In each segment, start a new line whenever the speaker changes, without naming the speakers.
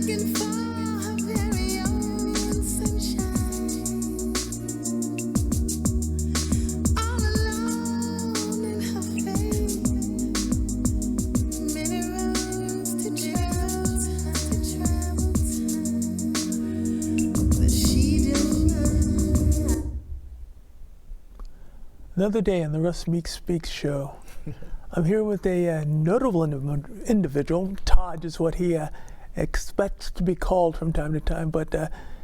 looking for her very own sunshine. All alone in her faith, many roads to travel time, but she don't know.
Another day on the Russ Meek Speaks show. I'm here with a notable individual. Todd is what he expects to be called from time to time. But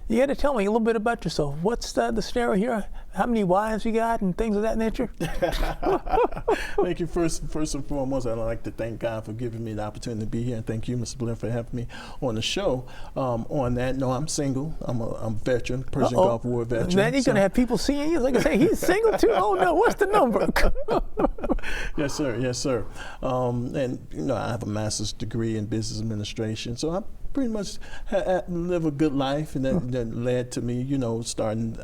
you got to tell me a little bit about yourself. What's the scenario here? How many wives you got and things of that nature?
Thank you. First and foremost, I'd like to thank God for giving me the opportunity to be here, and thank you, Mr. Blair, for having me on the show. On that, no, I'm single. I'm a veteran, Persian Gulf War veteran.
Then you're going to have people seeing you. Like I say, he's single too. Oh no, what's the number?
Yes, sir. Yes, sir. And you know, I have a master's degree in business administration, so I pretty much live a good life, and that led to me, you know, starting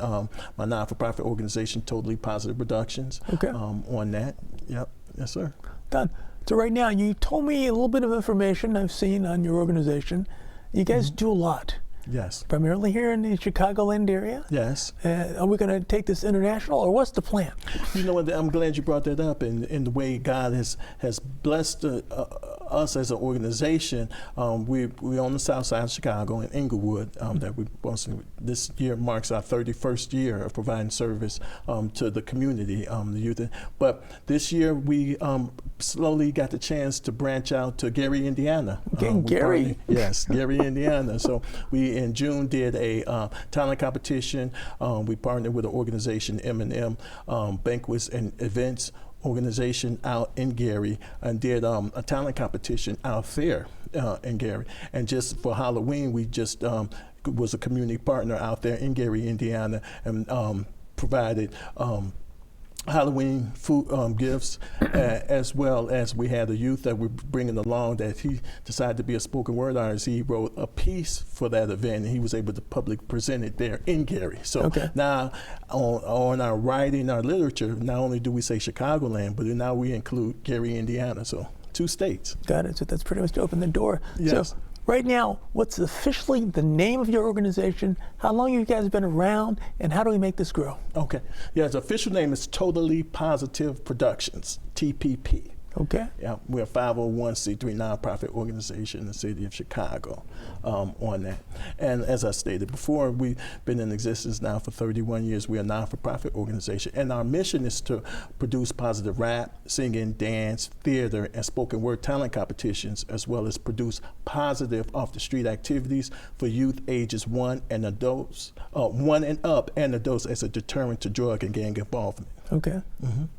my non-for-profit organization, Totally Positive Productions.
Okay.
On that, yep, yes, sir.
Done. So right now, you told me a little bit of information I've seen on your organization. You guys do a lot.
Yes.
Primarily here in the Chicagoland area?
Yes.
Are we going to take this international, or what's the plan?
You know what, I'm glad you brought that up, in the way God has blessed us as an organization. We're on the south side of Chicago in Inglewood. That we this year marks our 31st year of providing service to the community, the youth. But this year we slowly got the chance to branch out to Gary, Indiana.
Gary?
Yes, Gary, Indiana. So we in June did a talent competition. We partnered with an organization, M&M Banquets and Events organization out in Gary, and did a talent competition out there in Gary. And just for Halloween, we just was a community partner out there in Gary, Indiana, and provided Halloween food gifts, as well as we had a youth that we're bringing along that he decided to be a spoken word artist. He wrote a piece for that event, and he was able to publicly present it there in Gary. So now on our writing, our literature, not only do we say Chicagoland, but now we include Gary, Indiana. So 2 states.
Got it. So that's pretty much to open the door.
Yes.
So right now, what's officially the name of your organization? How long have you guys been around, and how do we make this grow?
Okay. Yeah, the official name is Totally Positive Productions, TPP.
Okay.
Yeah, we're a 501c3 nonprofit organization in the city of Chicago on that. And as I stated before, we've been in existence now for 31 years. We're a non-for-profit organization, and our mission is to produce positive rap, singing, dance, theater, and spoken word talent competitions, as well as produce positive off-the-street activities for youth ages 1 and up, and adults as a deterrent to drug and gang involvement.
Okay.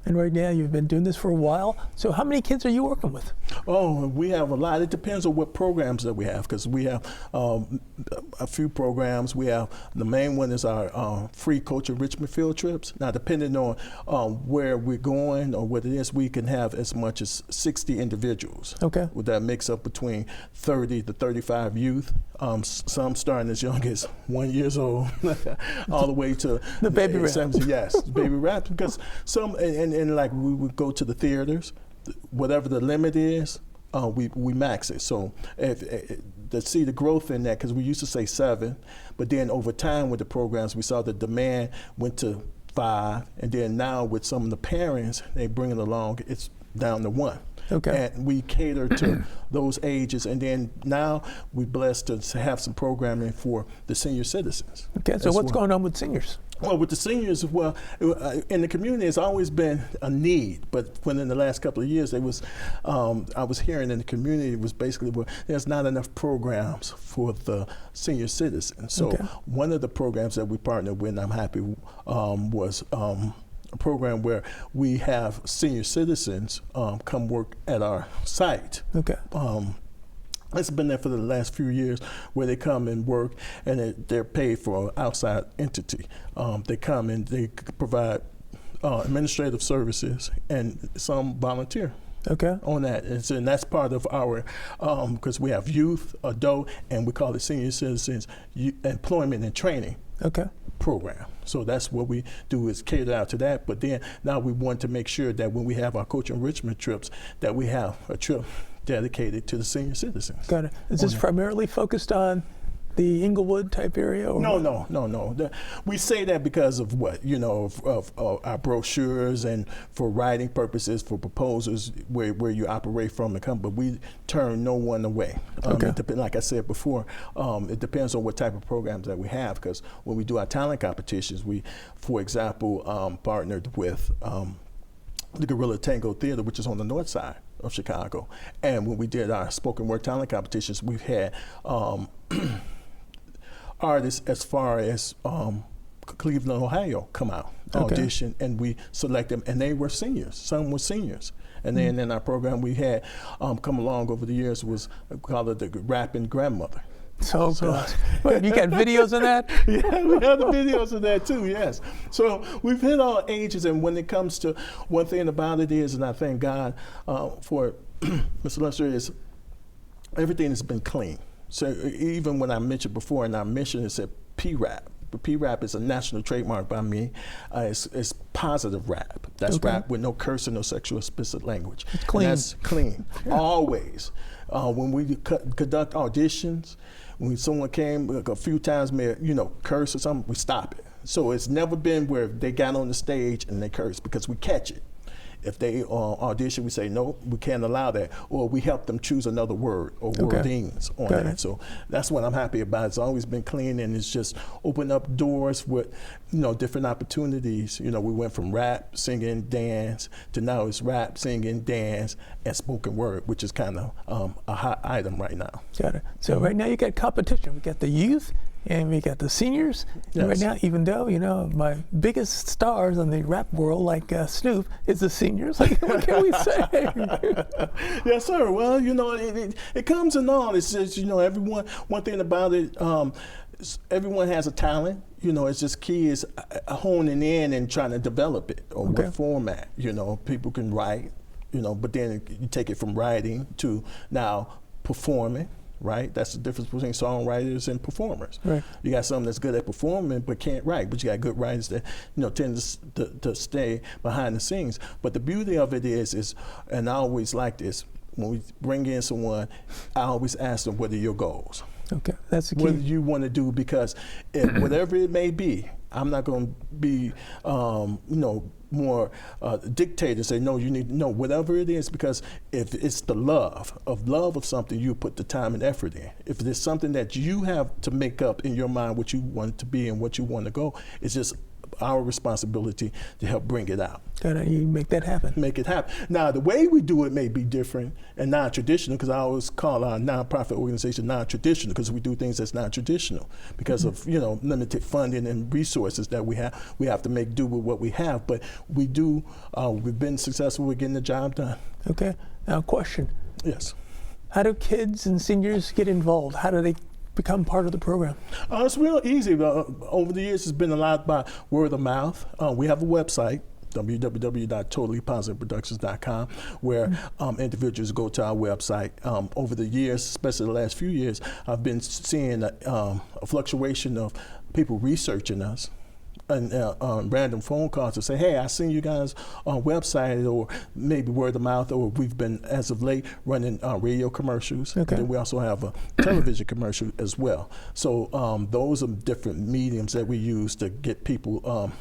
And right now, you've been doing this for a while. So how many kids are you working with?
Oh, we have a lot. It depends on what programs that we have, because we have a few programs. We have, the main one is our free culture enrichment field trips. Now, depending on where we're going or what it is, we can have as much as 60 individuals. Okay. With that mix up between 30 to 35 youth, some starting as young as 1 year old, all the way to
the baby rap.
Yes, baby rap, because some, and like we would go to the theaters, whatever the limit is, we max it. So to see the growth in that, because we used to say 7, but then over time with the programs, we saw the demand went to 5, and then now with some of the parents, they bring it along, it's down to 1. Okay. And we cater to those ages, and then now we're blessed to have some programming for the senior citizens.
Okay, so what's going on with seniors?
Well, with the seniors, well, in the community, it's always been a need, but within the last couple of years, I was hearing in the community, it was basically, well, there's not enough programs for the senior citizens. So one of the programs that we partnered with, and I'm happy, was a program where we have senior citizens come work at our site. Okay. It's been there for the last few years, where they come and work, and they're paid for an outside entity. They come and they provide administrative services, and some volunteer. Okay. On that, and that's part of our, because we have youth, adult, and we call it senior citizens employment and training. Okay. Program. So that's what we do, is cater out to that. But then now we want to make sure that when we have our coach enrichment trips, that we have a trip dedicated to the senior citizens.
Got it. Is this primarily focused on the Inglewood type area? Or
No. We say that because of what, of our brochures and for writing purposes, for proposals, where you operate from and come, but we turn no one away.
Okay.
Like I said before, it depends on what type of programs that we have, because when we do our talent competitions, we, for example, partnered with the Gorilla Tango Theater, which is on the north side of Chicago. And when we did our spoken word talent competitions, we've had artists as far as Cleveland, Ohio come out, audition, and we select them, and they were seniors. Some were seniors. And then in our program we had come along over the years was called it the rapping grandmother.
So wait, you got videos of that?
Yeah, we have the videos of that too, yes. So we've hit all ages, and when it comes to one thing about it is, and I thank God for it, Mr. Lester, is everything has been clean. So even when I mentioned before in our mission, it said P-rap. But P-rap is a national trademark by me. It's positive rap. That's rap with no cursing, no sexual explicit language.
It's clean.
And that's clean, always. When we conduct auditions, when someone came a few times, may curse or something, we stop it. So it's never been where they got on the stage and they curse, because we catch it. If they audition, we say, no, we can't allow that. Or we help them choose another word or wordings on that. So that's what I'm happy about. It's always been clean, and it's just opened up doors with, different opportunities. We went from rap, singing, dance, to now it's rap, singing, dance, and spoken word, which is kind of a hot item right now.
Got it. So right now you got competition. We got the youth, and we got the seniors.
Yes.
And right now, even though, my biggest stars in the rap world, like Snoop, is the seniors. Like, what can we say?
Yes, sir. Well, it comes in all. It's just, everyone, one thing about it, everyone has a talent. It's just key is honing in and trying to develop it, or what format. People can write, but then you take it from writing to now performing. Right, that's the difference between songwriters and performers. Right. You got someone that's good at performing but can't write, but you got good writers that tend to stay behind the scenes. But the beauty of it is, and I always like this, when we bring in someone, I always ask them, what are your goals? Okay, that's the key. What do you want to do? Because whatever it may be, I'm not going to be, more dictator, say, no, you need to know whatever it is, because if it's the love of something, you put the time and effort in. If there's something that you have to make up in your mind what you want it to be and what you want to go, it's just our responsibility to help bring it out. You make that happen. Make it happen. Now, the way we do it may be different and non-traditional, because I always call our nonprofit organization non-traditional, because we do things that's non-traditional because of limited funding and resources that we have. We have to make do with what we have, but we do. We've been successful with getting the job done. Okay. Now, question. Yes. How do kids and seniors get involved? How do they become part of the program? It's real easy. Over the years, it's been a lot by word of mouth. We have a website, www.totallypositiveproductions.com, where individuals go to our website. Over the years, especially the last few years, I've been seeing a fluctuation of people researching us, and random phone calls to say, hey, I seen you guys on website, or maybe word of mouth, or we've been, as of late, running radio commercials. Okay. And then we also have a television commercial as well. So those are different mediums that we use to get people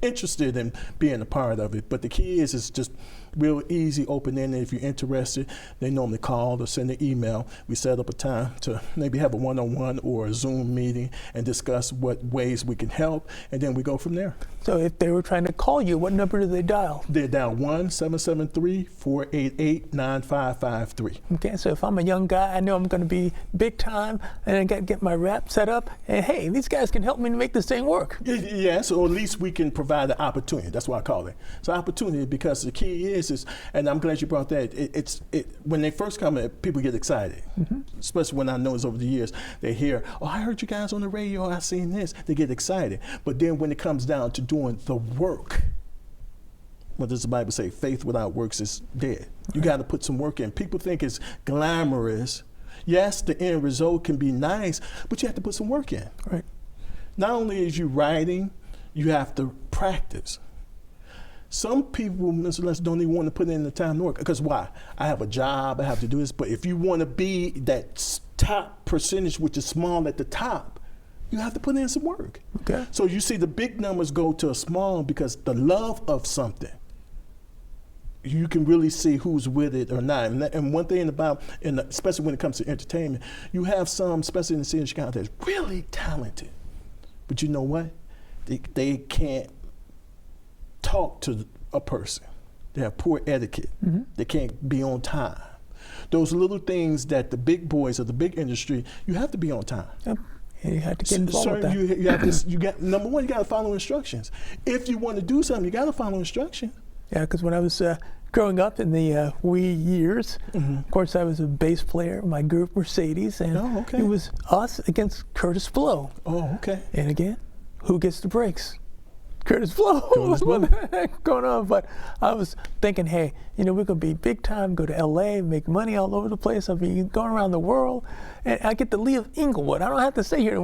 interested in being a part of it. But the key is it's just real easy, open-ended. If you're interested, they normally call or send an email. We set up a time to maybe have a one-on-one or a Zoom meeting and discuss what ways we can help, and then we go from there. So if they were trying to call you, what number do they dial? They dial 1-773-488-9553. Okay, so if I'm a young guy, I know I'm going to be big time, and I got to get my rap set up, and hey, these guys can help me to make this thing work. Yes, or at least we can provide the opportunity. That's what I call it. It's an opportunity, because the key is, and I'm glad you brought that, when they first come in, people get excited, especially when I notice over the years, they hear, oh, I heard you guys on the radio, I seen this, they get excited. But then when it comes down to doing the work, what does the Bible say? Faith without works is dead. You got to put some work in. People think it's glamorous. Yes, the end result can be nice, but you have to put some work in. Right. Not only is you writing, you have to practice. Some people, Mr. Les, don't even want to put in the time to work. Because why? I have a job, I have to do this. But if you want to be that top percentage, which is small at the top, you have to put in some work.
Okay.
So you see the big numbers go to a small because the love of something, you can really see who's with it or not. And one thing about, especially when it comes to entertainment, you have some, especially in the city of Chicago, that's really talented. But you know what? They can't talk to a person. They have poor etiquette.
Mm-hmm.
They can't be on time. Those little things that the big boys of the big industry, you have to be on time.
Yep. And you have to get involved with that.
You have this. You got number one. You got to follow instructions. If you want to do something, you got to follow instructions.
Yeah, because when I was growing up in the wee years, of course, I was a bass player. My group, Mercedes, and it was us against Curtis Blow.
Oh, okay.
And again, who gets the breaks? Curtis Blow. What the heck going on? But I was thinking, hey, we're going to be big time, go to L.A., make money all over the place. I'll be going around the world. And I get to leave Inglewood. I don't have to stay here.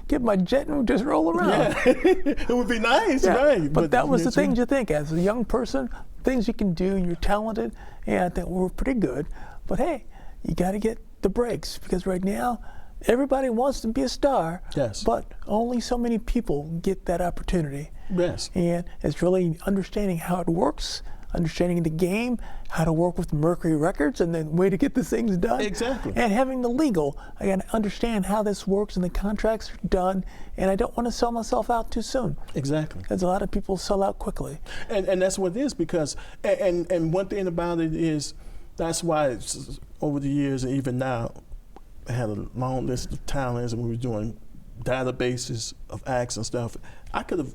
Get my jet and just roll around.
Yeah, it would be nice, right?
But that was the things you think. As a young person, things you can do, you're talented. And I think we're pretty good. But hey, you got to get the breaks because right now, everybody wants to be a star,
yes,
but only so many people get that opportunity.
Yes.
And it's really understanding how it works, understanding the game, how to work with Mercury Records, and then way to get the things done.
Exactly.
And having the legal, I got to understand how this works and the contracts are done, and I don't want to sell myself out too soon.
Exactly.
Because a lot of people sell out quickly.
And that's what it is because, and one thing about it is, that's why it's, over the years and even now, I had a long list of talents and we were doing databases of acts and stuff. I could have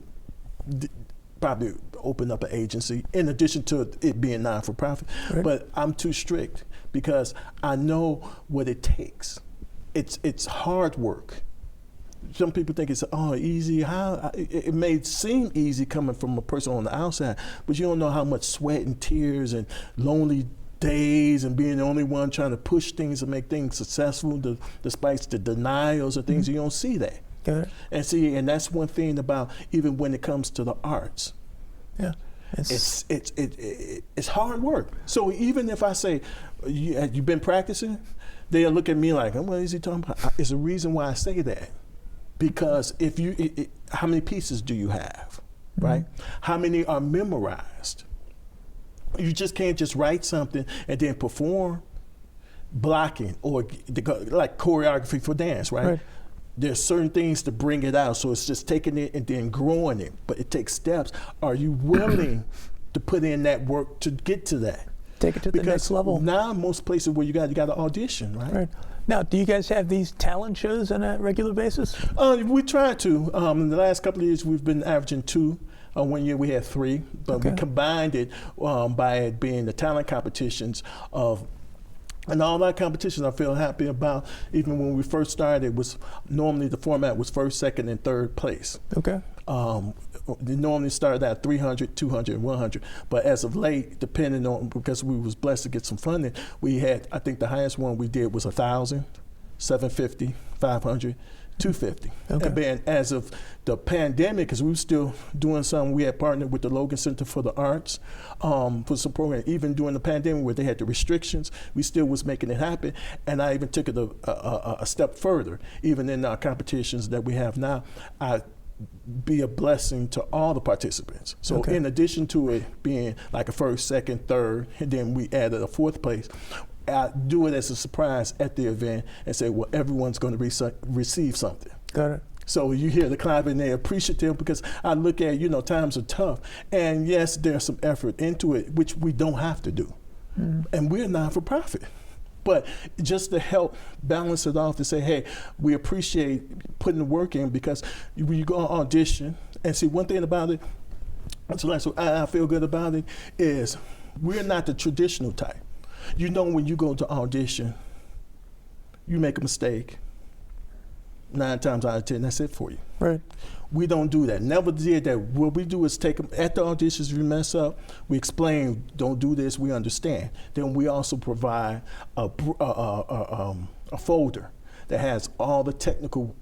probably opened up an agency in addition to it being non-for-profit,
right,
but I'm too strict because I know what it takes. It's hard work. Some people think it's easy. It may seem easy coming from a person on the outside, but you don't know how much sweat and tears and lonely days and being the only one trying to push things and make things successful despite the denials and things. You don't see that.
Got it.
And that's one thing about even when it comes to the arts.
Yeah.
It's hard work. So even if I say, you've been practicing, they'll look at me like, what is he talking about? It's a reason why I say that. Because if how many pieces do you have, right? How many are memorized? You just can't just write something and then perform. Blocking or like choreography for dance, right? There's certain things to bring it out. So it's just taking it and then growing it, but it takes steps. Are you willing to put in that work to get to that?
Take it to the next level.
Now most places where you got to audition, right?
Now, do you guys have these talent shows on a regular basis?
We try to. In the last couple of years, we've been averaging 2. 1 year we had 3, but we combined it by it being the talent competitions and all that competitions I feel happy about. Even when we first started, was normally the format was 1st, 2nd, and 3rd place.
Okay.
They normally started at 300, 200, 100. But as of late, depending on, because we was blessed to get some funding, we had, I think the highest one we did was 1,000, 750, 500, 250.
Okay.
And then as of the pandemic, because we were still doing something, we had partnered with the Logan Center for the Arts for some program. Even during the pandemic where they had the restrictions, we still was making it happen. And I even took it a step further. Even in our competitions that we have now, I be a blessing to all the participants. So in addition to it being like a 1st, 2nd, 3rd, and then we added a 4th place, I do it as a surprise at the event and say, well, everyone's going to receive something.
Got it.
So you hear the clap and they're appreciative because I look at, times are tough. And yes, there's some effort into it, which we don't have to do. And we're not-for-profit. But just to help balance it off to say, hey, we appreciate putting the work in because when you go on audition, and see one thing about it, so I feel good about it, is we're not the traditional type. When you go to audition, you make a mistake, 9 times out of 10, that's it for you.
Right.
We don't do that. Never did that. What we do is take them at the auditions. We mess up. We explain, don't do this. We understand. Then we also provide a folder that has all the technical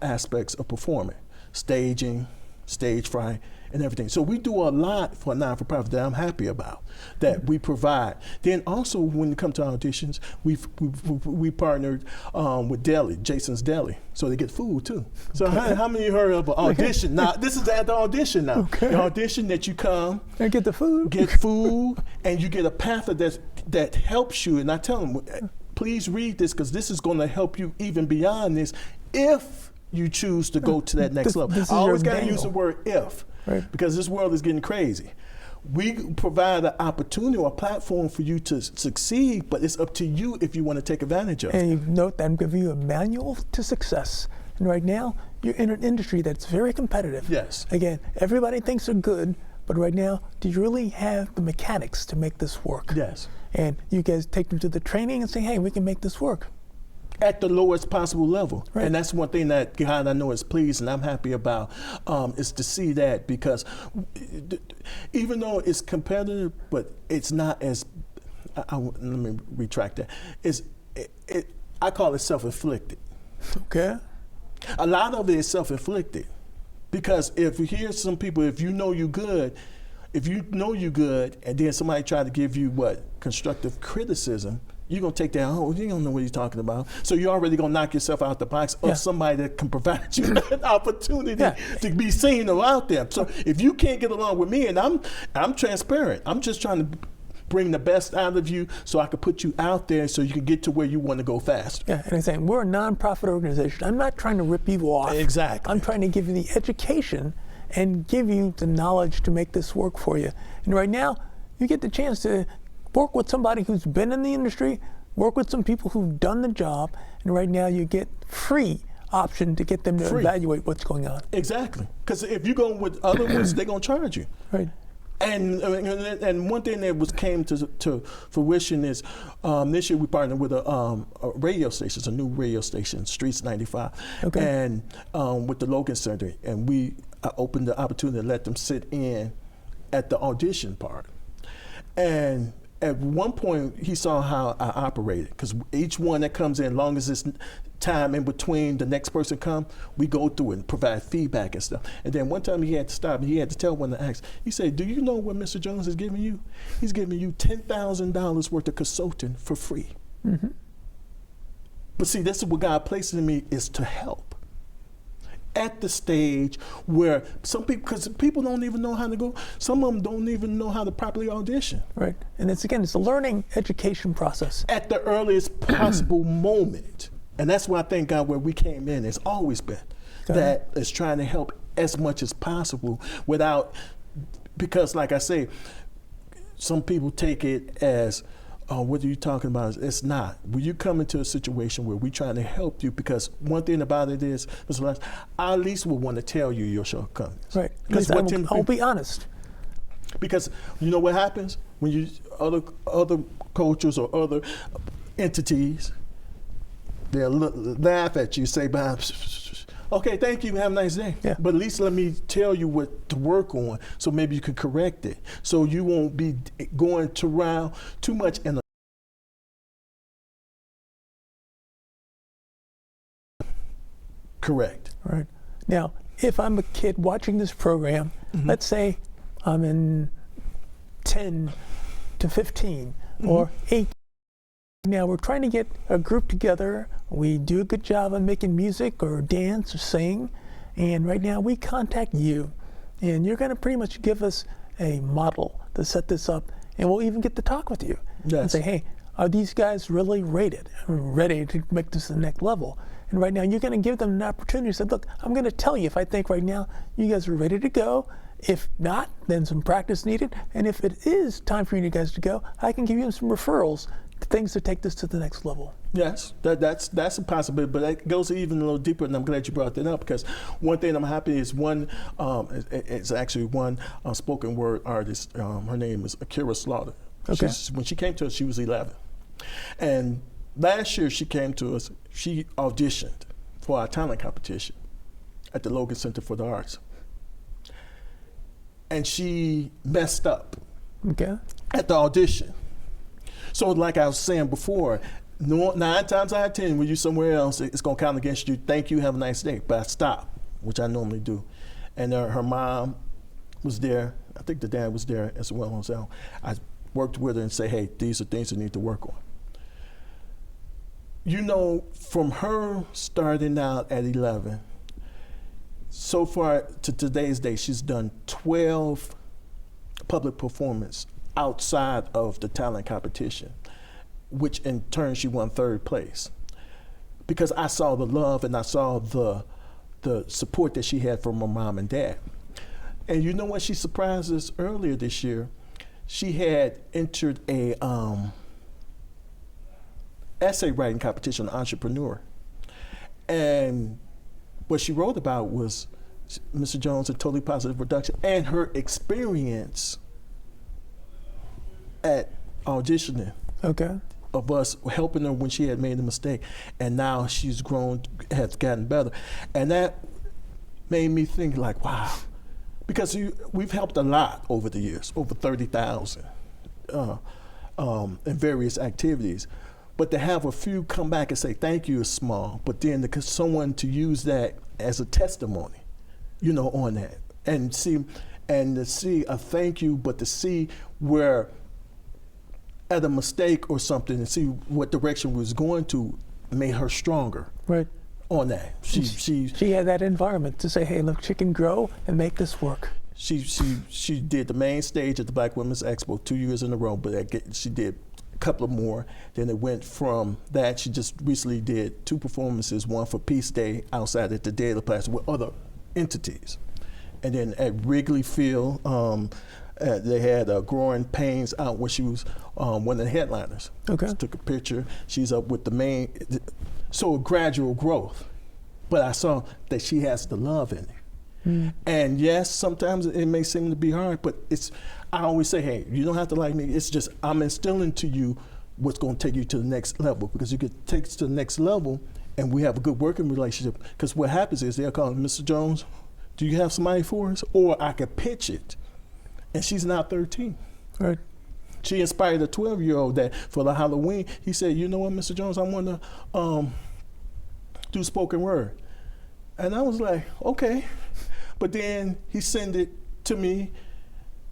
aspects of performing, staging, stage fright, and everything. So we do a lot for a non-for-profit that I'm happy about, that we provide. Then also when it comes to auditions, we partnered with Deli, Jason's Deli, so they get food too. So how many heard of an audition? Now this is at the audition now.
Okay.
The audition that you come,
And get the food.
get food, and you get a pamphlet that helps you. And I tell them, please read this because this is going to help you even beyond this if you choose to go to that next level.
This is
I always
your
got to use the
manual.
word if,
Right.
because this world is getting crazy. We provide an opportunity or a platform for you to succeed, but it's up to you if you want to take advantage of it.
And you note that I'm giving you a manual to success. And right now, you're in an industry that's very competitive.
Yes.
Again, everybody thinks they're good, but right now, do you really have the mechanics to make this work?
Yes.
And you guys take them to the training and say, hey, we can make this work.
At the lowest possible level.
Right.
And that's one thing that God I know is pleased and I'm happy about, is to see that, because even though it's competitive, but it's not as, let me retract that. I call it self-inflicted.
Okay.
A lot of it is self-inflicted, because if you hear some people, if you know you good, and then somebody try to give you constructive criticism, you're going to take that, oh, you don't know what he's talking about. So you're already going to knock yourself out the box of
Yeah.
somebody that can provide you an opportunity
Yeah.
to be seen or out there. So if you can't get along with me, and I'm transparent, I'm just trying to bring the best out of you so I can put you out there so you can get to where you want to go faster.
Yeah, and I'm saying we're a nonprofit organization. I'm not trying to rip you off.
Exactly.
I'm trying to give you the education and give you the knowledge to make this work for you. And right now, you get the chance to work with somebody who's been in the industry, work with some people who've done the job, and right now you get free option to get them to
Free.
evaluate what's going on.
Exactly. Because if you go with other ones, they're going to charge you.
Right.
And one thing that came to fruition is this year we partnered with a radio station, a new radio station, Streets 95,
Okay.
and with the Logan Center, and we opened the opportunity to let them sit in at the audition part. And at one point, he saw how I operated, because each one that comes in, long as it's time in between the next person come, we go through it and provide feedback and stuff. And then one time he had to stop and he had to tell one of the acts, he said, do you know what Mr. Jones is giving you? He's giving you $10,000 worth of consulting for free.
Mm-hmm.
But see, this is what God places in me, is to help. At the stage where some people, because people don't even know how to go, some of them don't even know how to properly audition.
Right. And it's a learning education process.
At the earliest possible moment. And that's why I thank God where we came in, it's always been that is trying to help as much as possible without, because like I say, some people take it as, oh, what are you talking about? It's not. When you come into a situation where we're trying to help you, because one thing about it is, Mr. Russ, I at least will want to tell you your shortcomings.
Right.
Because
I'll be honest.
because you know what happens when you other coaches or other entities, they'll laugh at you, say, okay, thank you, have a nice day.
Yeah.
But at least let me tell you what to work on, so maybe you can correct it, so you won't be going around too much in a correct.
Right. Now, if I'm a kid watching this program, let's say I'm in 10 to 15 or 8. Now we're trying to get a group together. We do a good job on making music or dance or sing. And right now we contact you. And you're going to pretty much give us a model to set this up. And we'll even get to talk with you and
Yes.
say, hey, are these guys really rated, ready to make this to the next level? And right now you're going to give them an opportunity to say, look, I'm going to tell you if I think right now you guys are ready to go. If not, then some practice needed. And if it is time for you guys to go, I can give you some referrals to things to take this to the next level.
Yes, that's a possibility, but that goes even a little deeper, and I'm glad you brought that up, because one thing I'm happy is it's actually one spoken word artist. Her name is Akira Slaughter.
Okay.
When she came to us, she was 11. And last year she came to us, she auditioned for our talent competition at the Logan Center for the Arts. And she messed up
Okay.
at the audition. So like I was saying before, 9 times out of 10, when you're somewhere else, it's going to count against you. Thank you, have a nice day. But I stopped, which I normally do. And her mom was there. I think the dad was there as well. So I worked with her and say, hey, these are things you need to work on. You know, from her starting out at 11, so far to today's day, she's done 12 public performance outside of the talent competition, which in turn she won 3rd place. Because I saw the love and I saw the support that she had from her mom and dad. And you know what, she surprised us earlier this year. She had entered a essay writing competition, Entrepreneur. And what she wrote about was Mr. Jones, a totally positive production, and her experience at auditioning.
Okay.
Of us helping her when she had made a mistake, and now she's grown, has gotten better. And that made me think like, wow, because we've helped a lot over the years, over 30,000 in various activities. But to have a few come back and say thank you is small, but then someone to use that as a testimony, you know, on that, and to see a thank you, but to see where at a mistake or something and see what direction we was going to made her stronger.
Right.
On that. She
had that environment to say, hey, look, she can grow and make this work.
She did the main stage at the Black Women's Expo 2 years in a row, but she did a couple of more. Then it went from that. She just recently did 2 performances, one for Peace Day outside at the Daily Plaza with other entities. And then at Wrigley Field, they had Growing Pains out where she was one of the headliners.
Okay.
She took a picture. She's up with the main. So a gradual growth. But I saw that she has the love in it. And yes, sometimes it may seem to be hard, but I always say, hey, you don't have to like me. It's just I'm instilling to you what's going to take you to the next level, because you could take us to the next level and we have a good working relationship. Because what happens is they'll call Mr. Jones, do you have somebody for us? Or I could pitch it. And she's now 13.
Right.
She inspired a 12-year-old that for the Halloween, he said, you know what, Mr. Jones, I want to do spoken word. And I was like, okay. But then he sent it to me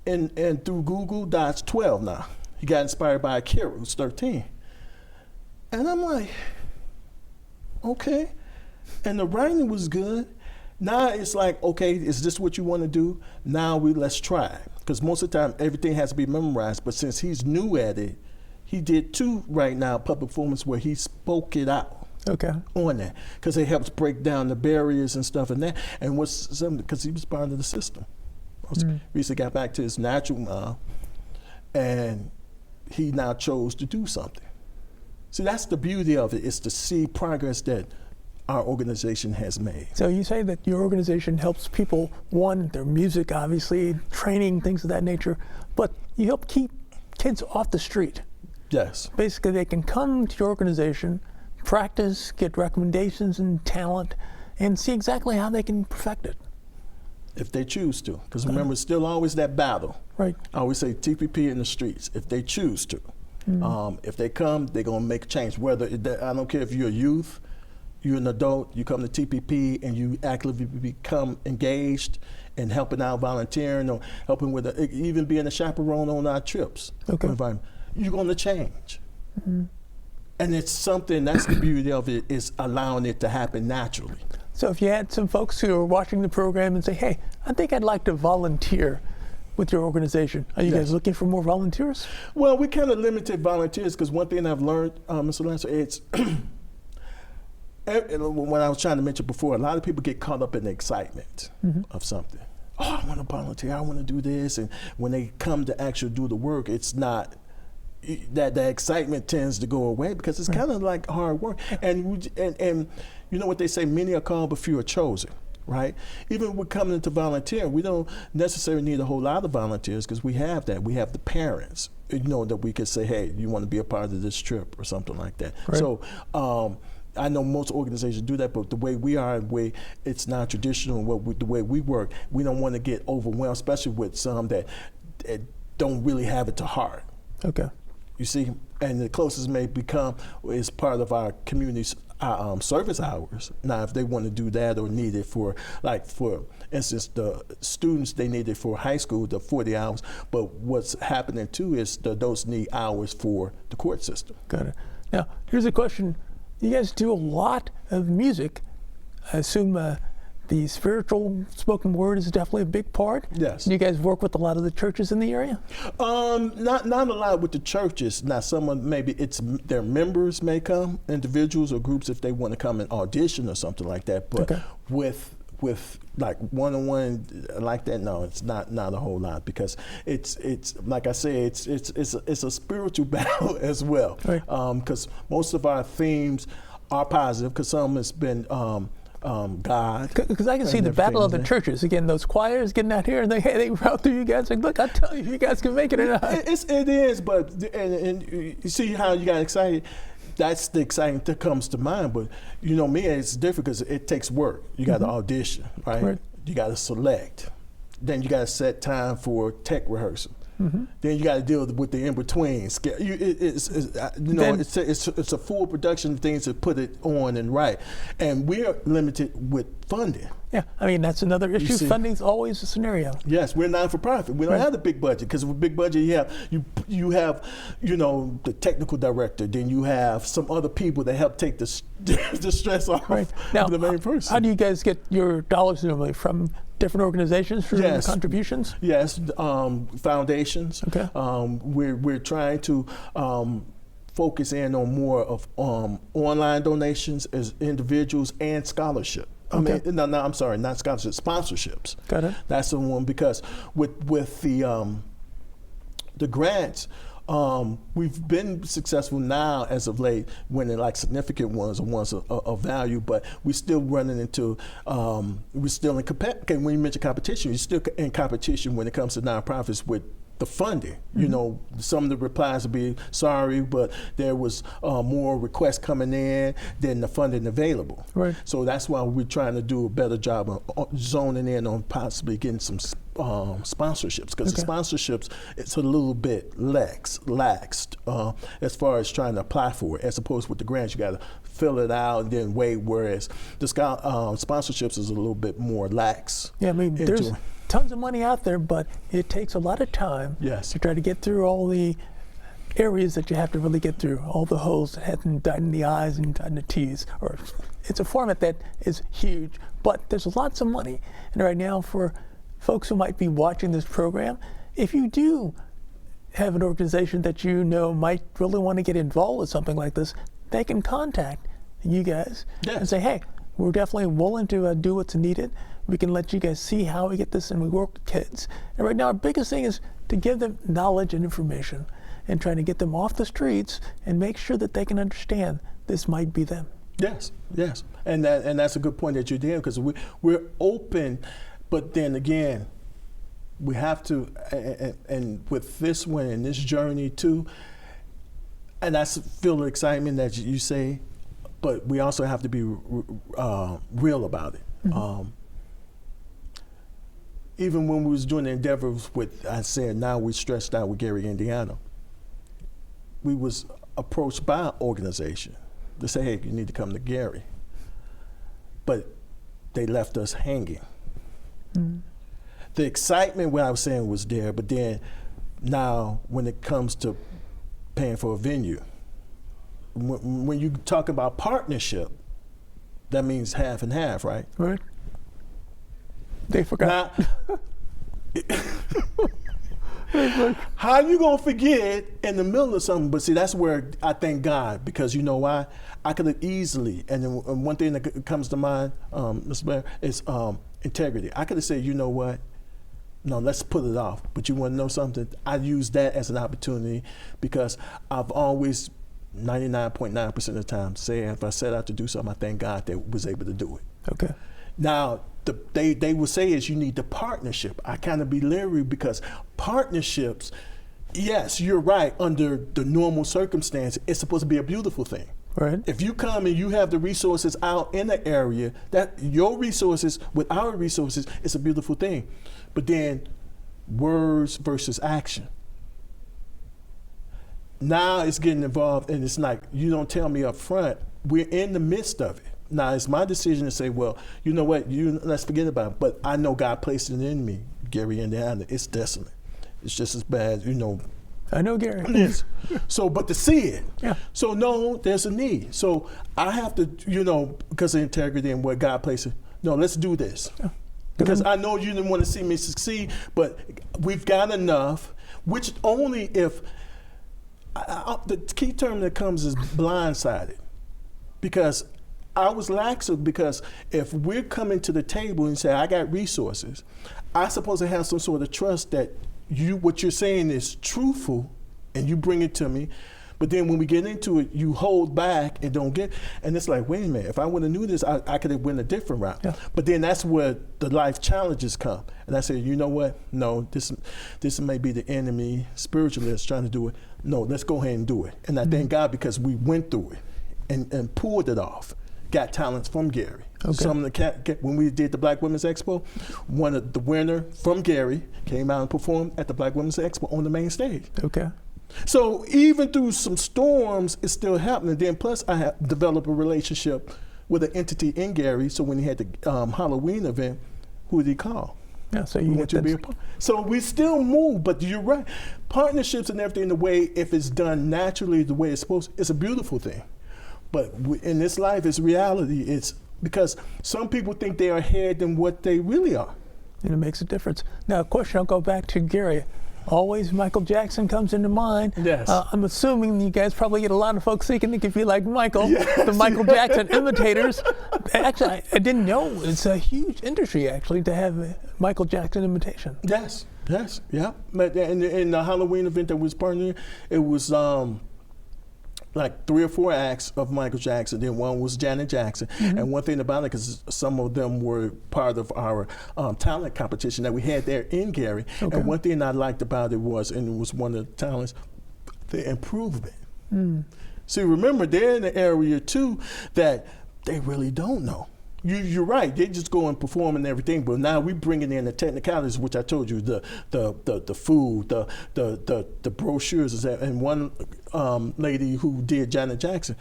and through Google Docs 12 now. He got inspired by Akira, who's 13. And I'm like, okay. And the writing was good. Now it's like, okay, is this what you want to do? Now let's try it. Because most of the time, everything has to be memorized. But since he's new at it, he did 2 right now, public performance where he spoke it out.
Okay.
On that, because it helps break down the barriers and stuff and that. And what's something, because he was part of the system. Recently got back to his natural mom, and he now chose to do something. See, that's the beauty of it, is to see progress that our organization has made.
So you say that your organization helps people, one, their music, obviously, training, things of that nature, but you help keep kids off the street.
Yes.
Basically, they can come to your organization, practice, get recommendations and talent, and see exactly how they can perfect it.
If they choose to. Because remember, it's still always that battle.
Right.
I always say TPP in the streets, if they choose to. If they come, they're going to make a change. I don't care if you're a youth, you're an adult, you come to TPP and you actively become engaged in helping out, volunteering, or helping with, even being a chaperone on our trips.
Okay.
You're going to change. And it's something, that's the beauty of it, is allowing it to happen naturally.
So if you had some folks who are watching the program and say, hey, I think I'd like to volunteer with your organization, are you guys looking for more volunteers?
Well, we kind of limited volunteers, because one thing I've learned, Mr. Lancer, it's when I was trying to mention before, a lot of people get caught up in the excitement of something. Oh, I want to volunteer, I want to do this. And when they come to actually do the work, it's not, that excitement tends to go away, because it's kind of like hard work. And you know what they say, many are called but few are chosen, right? Even when we're coming to volunteer, we don't necessarily need a whole lot of volunteers, because we have that. We have the parents, you know, that we could say, hey, you want to be a part of this trip or something like that. Right. So I know most organizations do that, but the way we are, the way it's non-traditional, and the way we work, we don't want to get overwhelmed, especially with some that don't really have it to heart.
Okay.
You see, and the closest may become is part of our community's service hours. Now, if they want to do that or need it for, like for instance, the students, they need it for high school, the 40 hours. But what's happening too is the adults need hours for the court system.
Got it. Now, here's a question. You guys do a lot of music. I assume the spiritual spoken word is definitely a big part.
Yes.
You guys work with a lot of the churches in the area?
Not a lot with the churches. Now, someone, maybe it's their members may come, individuals or groups if they want to come and audition or something like that. But
Okay.
with like one-on-one like that, no, it's not a whole lot, because it's like I say, it's a spiritual battle as well.
Right.
Because most of our themes are positive, because some has been God.
Because I can see the battle of the churches. Again, those choirs getting out here and they route through you guys. Like, look, I tell you, you guys can make it or not.
It is, but and you see how you got excited. That's the exciting that comes to mind. But you know me, it's different because it takes work. You got to audition, right?
Right.
You got to select. Then you got to set time for tech rehearsal. Then you got to deal with the in-betweens. It's a full production of things to put it on and right. And we're limited with funding.
Yeah, I mean, that's another issue.
see-
Funding's always a scenario.
Yes, we're not-for-profit. We don't
Right.
have the big budget, because with big budget you have the technical director. Then you have some other people that help take the stress off
Right. Now,
the main person.
how do you guys get your dollars normally? From different organizations for
Yes.
contributions?
Yes, foundations.
Okay.
We're trying to focus in on more of online donations as individuals and scholarship.
Okay.
I'm sorry, not scholarships, sponsorships.
Got it.
That's the one, because with the grants, we've been successful now as of late, winning like significant ones or ones of value, but we're still running into, we're still in okay, when you mention competition, you're still in competition when it comes to nonprofits with the funding. You know, some of the replies will be sorry, but there was more requests coming in than the funding available.
Right.
So that's why we're trying to do a better job of zoning in on possibly getting some sponsorships, because the sponsorships, it's a little bit laxed as far as trying to apply for it, as opposed with the grants, you got to fill it out and then wait, whereas the sponsorships is a little bit more lax.
Yeah, I mean, there's tons of money out there, but it takes a lot of time
Yes.
to try to get through all the areas that you have to really get through, all the holes that haven't done the I's and done the T's. Or it's a format that is huge, but there's lots of money. And right now, for folks who might be watching this program, if you do have an organization that you know might really want to get involved with something like this, they can contact you guys and say, hey, we're definitely willing to do what's needed. We can let you guys see how we get this, and we work with kids. And right now, our biggest thing is to give them knowledge and information and trying to get them off the streets and make sure that they can understand this might be them.
Yes, yes. And that's a good point that you did, because we're open, but then again, we have to, and with this one and this journey too, and I feel the excitement that you say, but we also have to be real about it. Even when we was doing the endeavors with, I said, now we stretched out with Gary, Indiana, we was approached by an organization to say, hey, you need to come to Gary. But they left us hanging. The excitement, what I was saying, was there, but then now when it comes to paying for a venue, when you talk about partnership, that means half and half, right?
Right. They forgot.
Now, how you gonna forget in the middle of something? But see, that's where I thank God, because you know why? I could have easily, and then one thing that comes to mind, Mr. Blair, is integrity. I could have said, you know what? No, let's put it off. But you want to know something? I use that as an opportunity, because I've always, 99.9% of the time, say if I set out to do something, I thank God that was able to do it.
Okay.
Now, they will say is you need the partnership. I kind of be leery, because partnerships, yes, you're right, under the normal circumstance, it's supposed to be a beautiful thing.
Right.
If you come and you have the resources out in the area, that your resources with our resources, it's a beautiful thing. But then words versus action. Now it's getting involved, and it's like, you don't tell me up front, we're in the midst of it. Now, it's my decision to say, well, you know what, let's forget about it. But I know God placed it in me, Gary, Indiana. It's desolate. It's just as bad,
I know Gary.
Yes. So, but to see it.
Yeah.
So, no, there's a need. So, I have to, because of integrity and what God placed it, no, let's do this.
Yeah.
Because I know you didn't want to see me succeed, but we've got enough, which only if, the key term that comes is blindsided. Because I was laxative, because if we're coming to the table and say, I got resources, I'm supposed to have some sort of trust that what you're saying is truthful and you bring it to me. But then when we get into it, you hold back and don't get, and it's like, wait a minute, if I would have knew this, I could have went a different route.
Yeah.
But then that's where the life challenges come. And I say, you know what? No, this may be the enemy spiritually that's trying to do it. No, let's go ahead and do it. And I thank God because we went through it and pulled it off. Got talents from Gary.
Okay.
Some of the when we did the Black Women's Expo, one of the winner from Gary came out and performed at the Black Women's Expo on the main stage.
Okay.
So even through some storms, it's still happening. Then plus I have developed a relationship with an entity in Gary. So when he had the Halloween event, who did he call?
Yeah, so you
want to be a part. So we still move, but you're right. Partnerships and everything, the way, if it's done naturally, the way it's supposed to, it's a beautiful thing. But in this life, it's reality. It's because some people think they are ahead than what they really are.
And it makes a difference. Now, a question, I'll go back to Gary. Always Michael Jackson comes into mind.
Yes.
I'm assuming you guys probably get a lot of folks thinking they could be like Michael,
Yes.
the Michael Jackson imitators. Actually, I didn't know it's a huge industry, actually, to have a Michael Jackson imitation.
Yes, yeah. But in the Halloween event that was partnering, it was like 3 or 4 acts of Michael Jackson. Then one was Janet Jackson. Mm-hmm. And one thing about it, because some of them were part of our talent competition that we had there in Gary. Okay. And one thing I liked about it was, and it was one of the talents, the improvement. Mm. See, remember, they're in the area too that they really don't know. You're right. They just go and perform and everything, but now we bringing in the technicalities, which I told you, the food, the brochures, and one lady who did Janet Jackson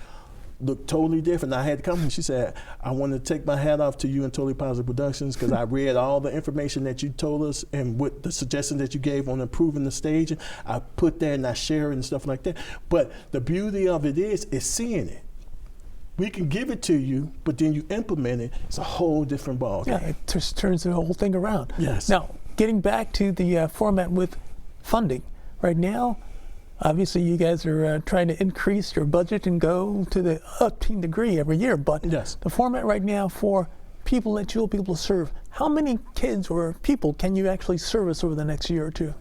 looked totally different. I had to come and she said, I want to take my hat off to you and Totally Positive Productions because I read all the information that you told us and what the suggestions that you gave on improving the stage. I put that and I share it and stuff like that. But the beauty of it is seeing it. We can give it to you, but then you implement it. It's a whole different ballgame.
Yeah, it just turns the whole thing around.
Yes.
Now, getting back to the format with funding. Right now, obviously you guys are trying to increase your budget and go to the 18th degree every year, but
yes.
The format right now for people that you'll be able to serve, how many kids or people can you actually service over the next year or two?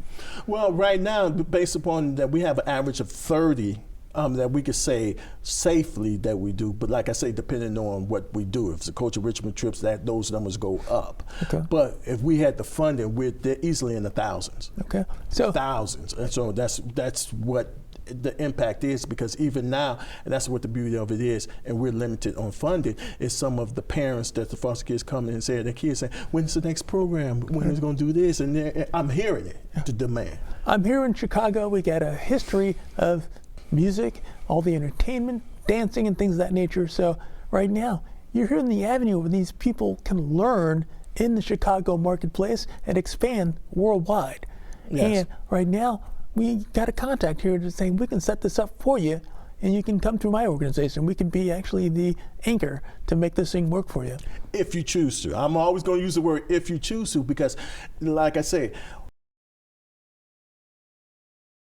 Well, right now, based upon that, we have an average of 30 that we could say safely that we do, but like I say, depending on what we do. If it's a Culture Richmond trips, those numbers go up. Okay. But if we had the funding, they're easily in the thousands.
Okay. So
thousands, and so that's what the impact is, because even now, and that's what the beauty of it is, and we're limited on funding, is some of the parents that the foster kids come in and say, their kids say, when's the next program? When is it going to do this? And I'm hearing it, the demand.
I'm here in Chicago. We got a history of music, all the entertainment, dancing, and things of that nature. So right now, you're here in the avenue where these people can learn in the Chicago marketplace and expand worldwide. Yes. And right now, we got a contact here to say we can set this up for you, and you can come through my organization. We can be actually the anchor to make this thing work for you.
If you choose to. I'm always going to use the word if you choose to, because like I say,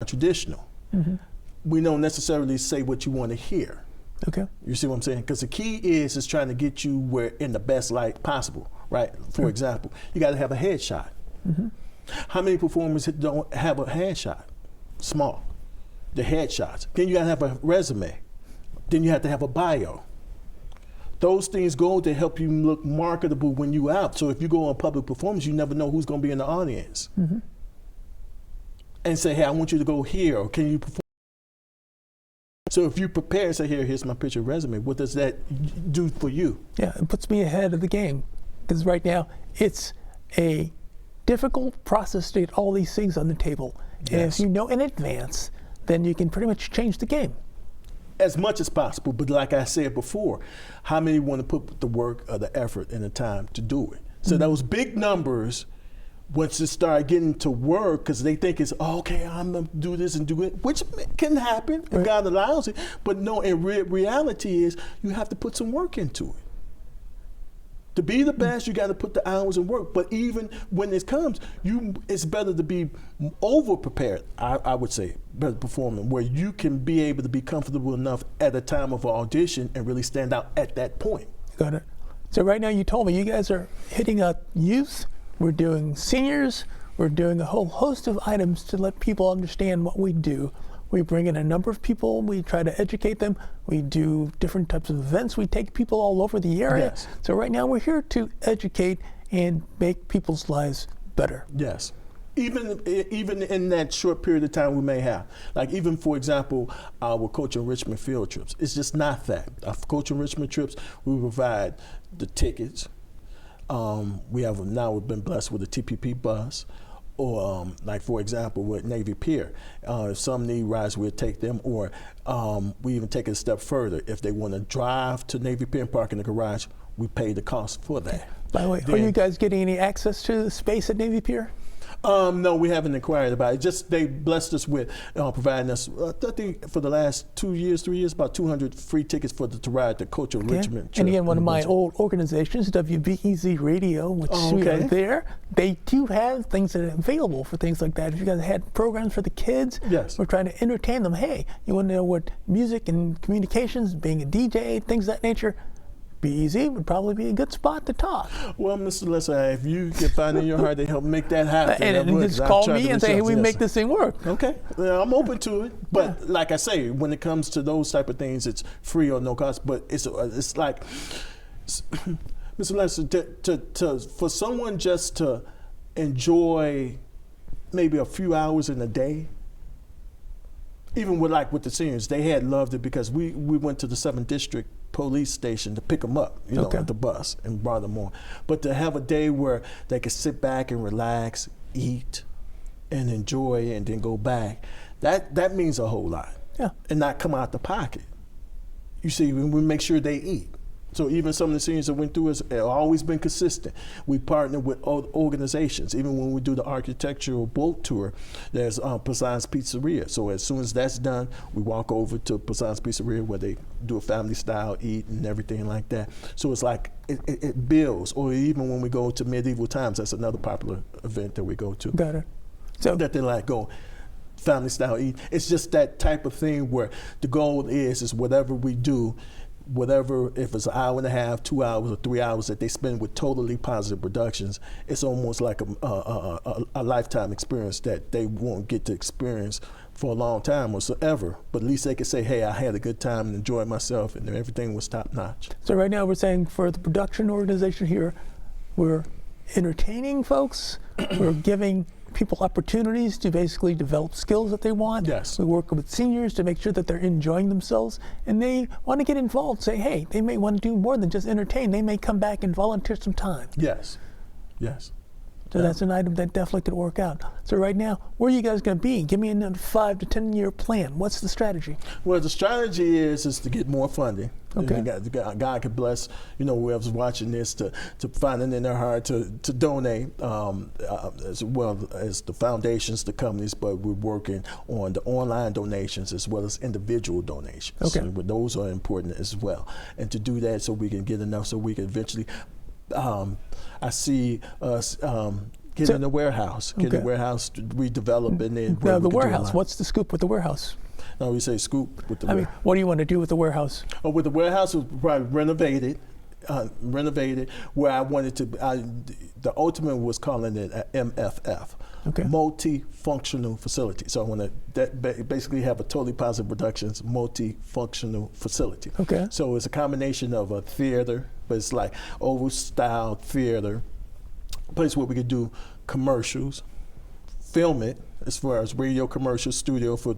traditional. Mm-hmm. We don't necessarily say what you want to hear.
Okay.
You see what I'm saying? Because the key is trying to get you where in the best light possible, right? For example, you got to have a headshot. Mm-hmm. How many performers don't have a headshot? Small. The headshots. Then you got to have a resume. Then you have to have a bio. Those things go to help you look marketable when you out. So if you go on public performance, you never know who's going to be in the audience. Mm-hmm. And say, hey, I want you to go here, or can you perform? So if you prepare and say, here's my picture resume, what does that do for you?
Yeah, it puts me ahead of the game, because right now it's a difficult process to get all these things on the table. Yes. And if you know in advance, then you can pretty much change the game.
as much as possible. But like I said before, how many want to put the work or the effort and the time to do it? So those big numbers, once it start getting to work, because they think it's, oh, okay, I'm going to do this and do it, which can happen if God allows it. But no, in reality is you have to put some work into it. To be the best, you got to put the hours and work. But even when it comes, it's better to be over prepared, I would say, better performing, where you can be able to be comfortable enough at a time of audition and really stand out at that point.
Got it. So right now you told me you guys are hitting up youth, we're doing seniors, we're doing a whole host of items to let people understand what we do. We bring in a number of people, we try to educate them, we do different types of events, we take people all over the area.
Yes.
So right now we're here to educate and make people's lives better.
Yes. Even in that short period of time we may have. Like even, for example, our coach enrichment field trips. It's just not that. Our coach enrichment trips, we provide the tickets. We've been blessed with a TPP bus. Or like, for example, with Navy Pier, if some need rides, we'll take them. Or we even take it a step further. If they want to drive to Navy Pier and park in the garage, we pay the cost for that.
By the way, are you guys getting any access to the space at Navy Pier?
No, we haven't inquired about it. Just they blessed us with providing us, I think for the last 3 years, about 200 free tickets to ride the Coach of Richmond trip.
And again, one of my old organizations, WBEZ Radio, which we are there, they do have things that are available for things like that. If you guys had programs for the kids,
yes,
we're trying to entertain them. Hey, you want to know what music and communications, being a DJ, things of that nature, BEZ would probably be a good spot to talk.
Well, Mr. Lesser, if you can find in your heart to help make that happen,
and just call me and say, hey, we make this thing work.
Okay, I'm open to it. But like I say, when it comes to those type of things, it's free or no cost. But it's like, Mr. Lesser, for someone just to enjoy maybe a few hours in a day, even with the seniors, they had loved it because we went to the 7th District police station to pick them up, at the bus and brought them on. But to have a day where they could sit back and relax, eat, and enjoy, and then go back, that means a whole lot.
Yeah.
And not come out the pocket. You see, we make sure they eat. So even some of the seniors that went through us have always been consistent. We partner with organizations. Even when we do the architectural boat tour, there's Poseidon's Pizzeria. So as soon as that's done, we walk over to Poseidon's Pizzeria where they do a family style eat and everything like that. So it's like it builds. Or even when we go to Medieval Times, that's another popular event that we go to.
Got it. So
that they like go family style eat. It's just that type of thing where the goal is whatever we do, whatever, if it's an hour and a half, 2 hours, or 3 hours that they spend with totally positive productions, it's almost like a lifetime experience that they won't get to experience for a long time or so ever. But at least they can say, hey, I had a good time and enjoyed myself and everything was top notch.
So right now we're saying for the production organization here, we're entertaining folks, we're giving people opportunities to basically develop skills that they want.
Yes.
We work with seniors to make sure that they're enjoying themselves and they want to get involved. Say, hey, they may want to do more than just entertain. They may come back and volunteer some time.
Yes. Yes.
So that's an item that definitely could work out. So right now, where are you guys going to be? Give me a 5 to 10 year plan. What's the strategy?
Well, the strategy is to get more funding.
Okay.
God could bless, whoever's watching this to find it in their heart to donate, as well as the foundations, the companies, but we're working on the online donations as well as individual donations.
Okay.
But those are important as well. And to do that so we can get enough so we can eventually, I see us getting the warehouse, the warehouse redeveloped and then.
Now the warehouse, what's the scoop with the warehouse?
No, we say scoop with the warehouse.
What do you want to do with the warehouse?
With the warehouse, we'll probably renovated where I wanted to, the ultimate was calling it an MFF.
Okay.
Multifunctional facility. So I want to basically have a totally positive productions multifunctional facility.
Okay.
So it's a combination of a theater, but it's like old style theater, a place where we could do commercials, film it as far as radio commercials, studio for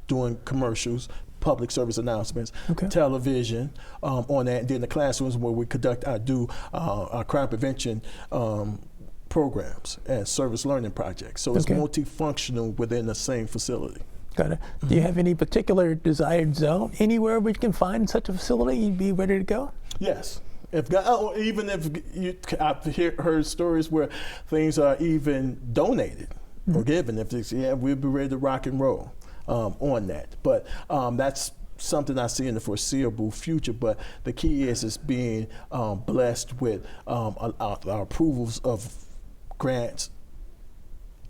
doing commercials, public service announcements, television on that, and then the classrooms where we do our crime prevention programs and service learning projects. So it's multifunctional within the same facility.
Got it. Do you have any particular desired zone anywhere where you can find such a facility? You'd be ready to go.
Yes. If God, even if I've heard stories where things are even donated or given. If it's, we'll be ready to rock and roll on that. But that's something I see in the foreseeable future. But the key is being blessed with our approvals of grants,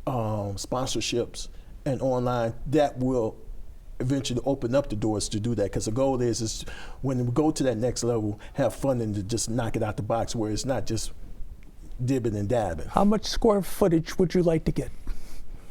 sponsorships, and online that will eventually open up the doors to do that, because the goal is when we go to that next level, have funding to just knock it out the box where it's not just dibbing and dabbing.
How much square footage would you like to get?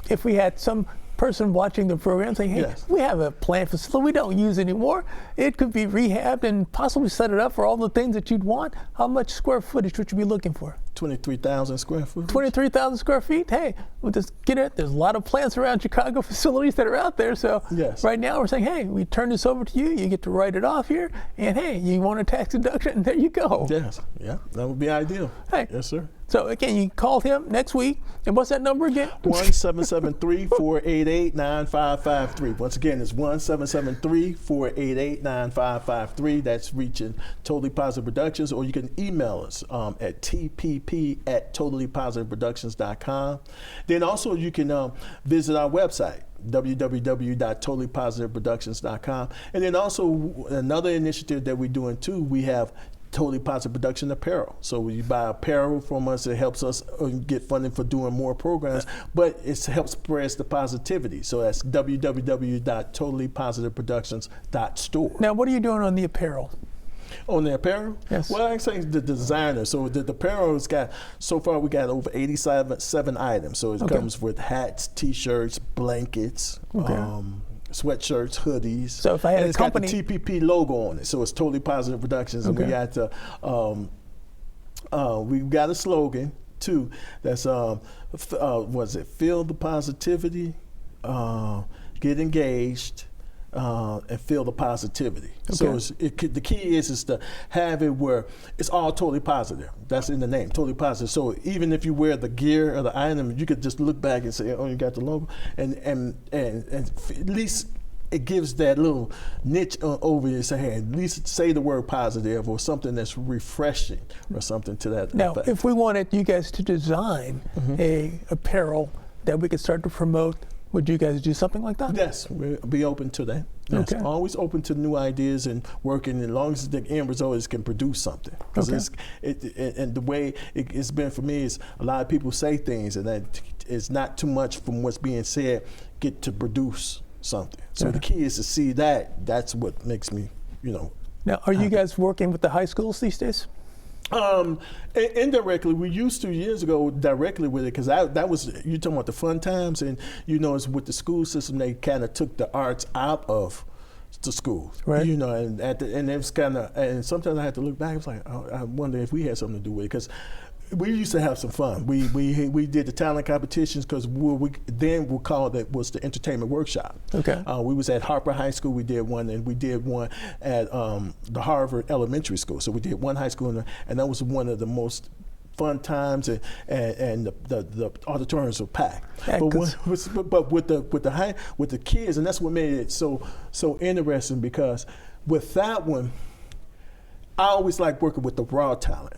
If we had some person watching the program saying, hey,
Yes.
we have a plant facility we don't use anymore. It could be rehabbed and possibly set it up for all the things that you'd want. How much square footage would you be looking for?
23,000 square feet.
23,000 square feet? Hey, we'll just get it. There's a lot of plants around Chicago facilities that are out there. So
Yes.
right now we're saying, hey, we turn this over to you. You get to write it off here. And hey, you want a tax deduction? And there you go.
Yes, yeah, that would be ideal.
Hey.
Yes, sir.
So again, you call him next week. And what's that number again?
1-773-488-9553. Once again, it's 1-773-488-9553. That's reaching Totally Positive Productions, or you can email us at tpp@totallypositiveproductions.com. Then also you can visit our website, www.totallypositiveproductions.com. And then also another initiative that we're doing too, we have Totally Positive Production Apparel. So when you buy apparel from us, it helps us get funding for doing more programs, but it helps spread the positivity. So that's www.totallypositiveproductions.store.
Now, what are you doing on the apparel?
On the apparel?
Yes.
Well, I'm saying the designer. So the apparel has got, so far we got over 87 items. So it comes with hats, t-shirts, blankets, sweatshirts, hoodies.
So if I had
and
a
it's
company,
got the TPP logo on it. So it's Totally Positive Productions. And we got the, we've got a slogan too. That's, was it feel the positivity, get engaged, and feel the positivity. So the key is to have it where it's all totally positive. That's in the name, totally positive. So even if you wear the gear or the item, you could just look back and say, oh, you got the logo, and at least it gives that little niche over you. Say, hey, at least say the word positive or something that's refreshing or something to that
now,
effect.
if we wanted you guys to design a apparel that we could start to promote, would you guys do something like that?
Yes, we'll be open to that. Yes,
Okay.
always open to new ideas and working, as long as the end result is can produce something. Because and the way it's been for me is a lot of people say things, and that it's not too much from what's being said get to produce something. So the key is to see that. That's what makes me,
Now, are you guys working with the high schools these days?
Indirectly, we used to years ago directly with it, because that was, you talking about the fun times, and it's with the school system, they kind of took the arts out of the schools,
right?
And and it was kind of, and sometimes I had to look back. It's like, oh, I wonder if we had something to do with it, because we used to have some fun. We did the talent competitions, because we called that was the entertainment workshop.
Okay.
We was at Harper High School. We did one, and we did one at the Harvard Elementary School. So we did one high school, and that was one of the most fun times, and the auditoriums were packed.
Yeah,
but with the kids, and that's what made it so interesting, because with that one, I always like working with the raw talent.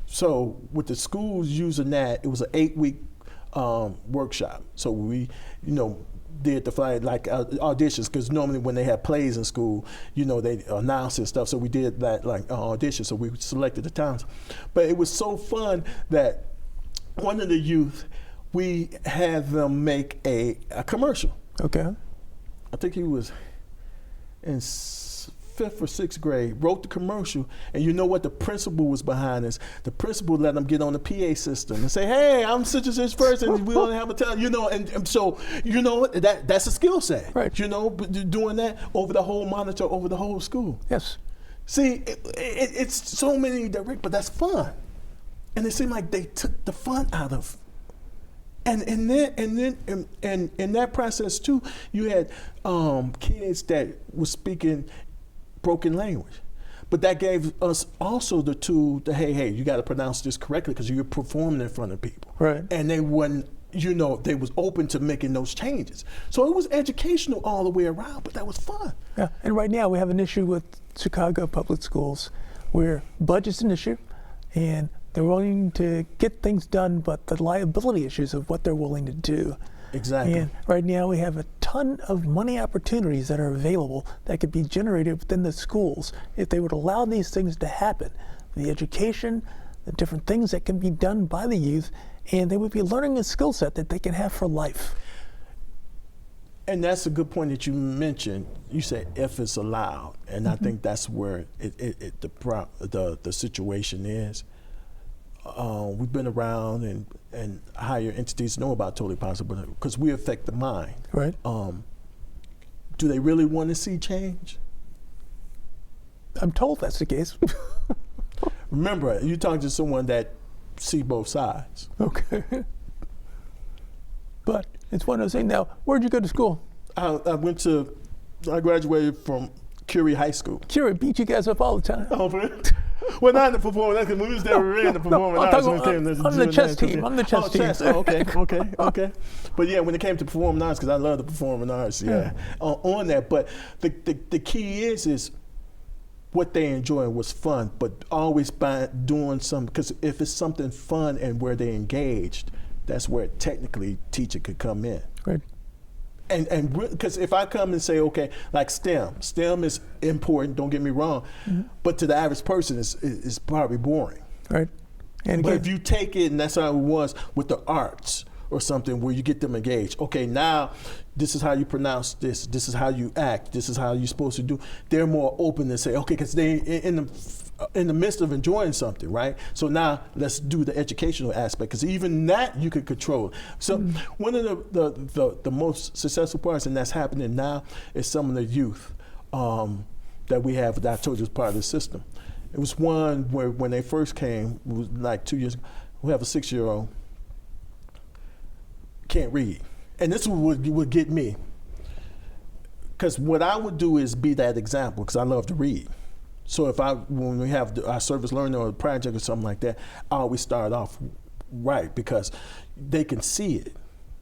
So with the schools using that, it was an 8-week workshop. So we, did the auditions, because normally when they have plays in school, they announce and stuff. So we did that audition. So we selected the talents. But it was so fun that one of the youth, we had them make a commercial.
Okay.
I think he was in 5th or 6th grade, wrote the commercial, and you know what the principal was behind this? The principal let them get on the PA system and say, hey, I'm such and such person, we only have a talent, and so, that's a skill set,
right?
Doing that over the whole monitor, over the whole school.
Yes.
See, it's so many direct, but that's fun. And it seemed like they took the fun out of. And then in that process too, you had kids that were speaking broken language, but that gave us also the tool to, hey, you got to pronounce this correctly, because you're performing in front of people,
right?
And they wouldn't, they was open to making those changes. So it was educational all the way around, but that was fun.
Yeah, and right now we have an issue with Chicago public schools where budget's an issue and they're willing to get things done, but the liability issues of what they're willing to do.
Exactly.
And right now we have a ton of money opportunities that are available that could be generated within the schools if they would allow these things to happen. The education, the different things that can be done by the youth, and they would be learning a skill set that they can have for life.
And that's a good point that you mentioned. You said if it's allowed, and I think that's where the situation is. We've been around, and higher entities know about totally possible because we affect the mind.
Right.
Do they really want to see change?
I'm told that's the case.
Remember, you're talking to someone that see both sides.
Okay. But it's one of those things. Now, where'd you go to school?
I graduated from Curie High School.
Curie beat you guys up all the time.
Oh, well, not in the performing arts, because we was there, we ran the performing arts.
I'm the chess team. I'm the chess team.
Oh, okay. But yeah, when it came to performing arts, because I love the performing arts, on that. But the key is what they enjoy was fun, but always by doing something, because if it's something fun and where they engaged, that's where technically teacher could come in.
Right.
And because if I come and say, okay, like STEM is important, don't get me wrong, but to the average person, it's probably boring.
Right. And
but
again,
if you take it, and that's how it was with the arts or something, where you get them engaged. Okay, now this is how you pronounce this. This is how you act. This is how you're supposed to do. They're more open to say, okay, because they in the midst of enjoying something, right? So now let's do the educational aspect, because even that you could control. So one of the most successful parts, and that's happening now, is some of the youth that we have that I told you was part of the system. It was one where when they first came, it was like 2 years ago, we have a 6-year-old, can't read. And this would get me, because what I would do is be that example, because I love to read. So when we have our service learning or a project or something like that, I always start off right, because they can see it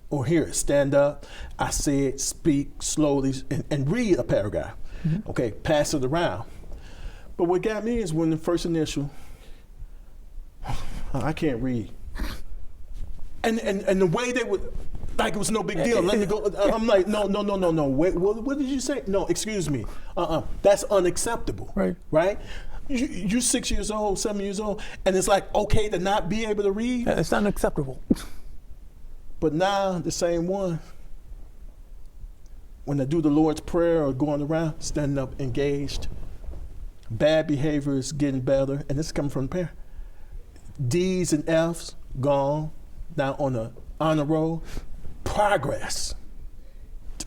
or hear it. Stand up, I say it, speak slowly, and read a paragraph. Okay, pass it around. But what got me is when the first initial, I can't read. And the way they would, like it was no big deal. Let me go. I'm like, no. Wait, what did you say? No, excuse me. That's unacceptable.
Right.
Right? You're 6 years old, 7 years old, and it's like okay to not be able to read.
it's not acceptable.
But now the same one, when they do the Lord's Prayer or going around, standing up, engaged, bad behavior is getting better, and this is coming from the parent. D's and F's gone. Now on the honor roll, progress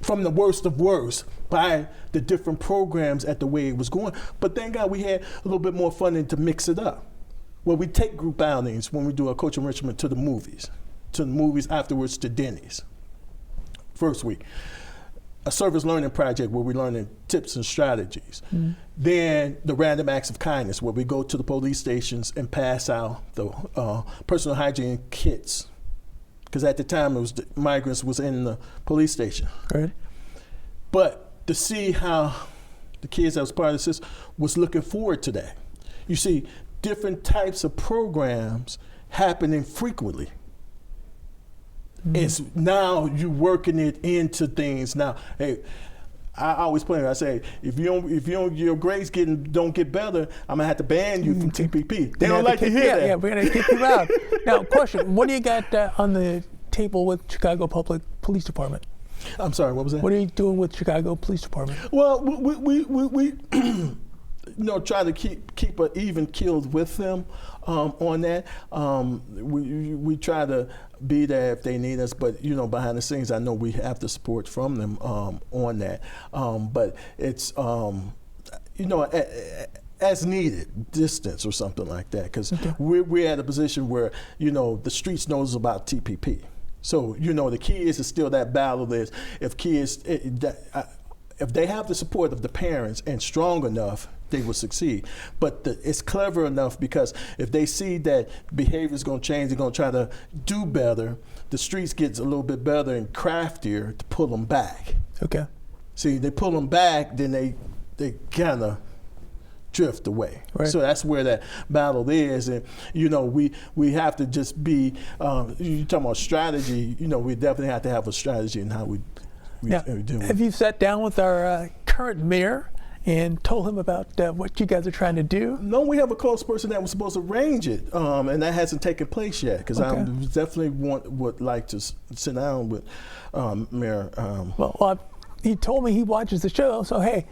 from the worst of worst by the different programs at the way it was going. But thank God we had a little bit more funding to mix it up. Well, we take group outings when we do our coach enrichment to the movies afterwards to Denny's. First week. A service learning project where we're learning tips and strategies. Then the random acts of kindness where we go to the police stations and pass out the personal hygiene kits. Because at the time, it was the migrants was in the police station.
Right.
But to see how the kids that was part of the system was looking forward to that. You see different types of programs happening frequently. It's now you working it into things. Now, hey, I always play. I say, if your grades don't get better, I'm gonna have to ban you from TPP. They don't like to hear that.
Yeah, we're gonna kick you out. Now, question: what do you got on the table with Chicago Public Police Department?
I'm sorry. What was that?
What are you doing with Chicago Police Department?
Well, we try to keep an even keel with them on that. We try to be there if they need us, but behind the scenes, I know we have the support from them on that. But it's as needed, distance or something like that, because we're at a position where the streets knows about TPP. So the key is still that battle is if kids if they have the support of the parents and strong enough they will succeed. But it's clever enough because if they see that behavior is going to change, they're going to try to do better. The streets gets a little bit better and craftier to pull them back.
Okay.
See, they pull them back, then they kind of drift away.
Right.
So that's where that battle is. And, we have to just be, you're talking about strategy, we definitely have to have a strategy in how we
Now,
do it.
have you sat down with our current mayor and told him about what you guys are trying to do?
No, we have a close person that was supposed to arrange it, and that hasn't taken place yet. Because I definitely would like to sit down with Mayor.
Well, he told me he watches the show, so hey,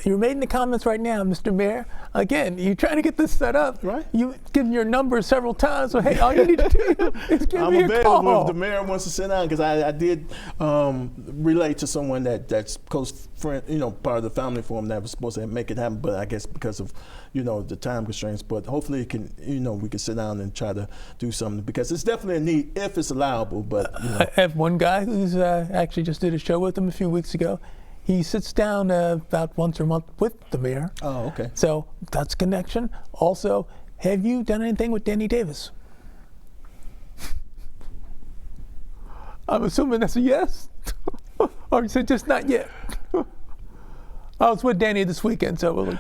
you're made in the comments right now, Mr. Mayor. Again, you're trying to get this set up.
Right.
You've given your number several times, so hey, all you need to do is give me a
available
call.
if the mayor wants to sit down, because I did relate to someone that's close friend, part of the family for him that was supposed to make it happen, but I guess because of the time constraints. But hopefully it can, we can sit down and try to do something, because it's definitely a need if it's allowable. But
I have one guy who's actually just did a show with him a few weeks ago. He sits down about once a month with the mayor.
Oh, okay.
So that's connection. Also, have you done anything with Danny Davis? I'm assuming that's a yes. Or you said just not yet. I was with Danny this weekend, so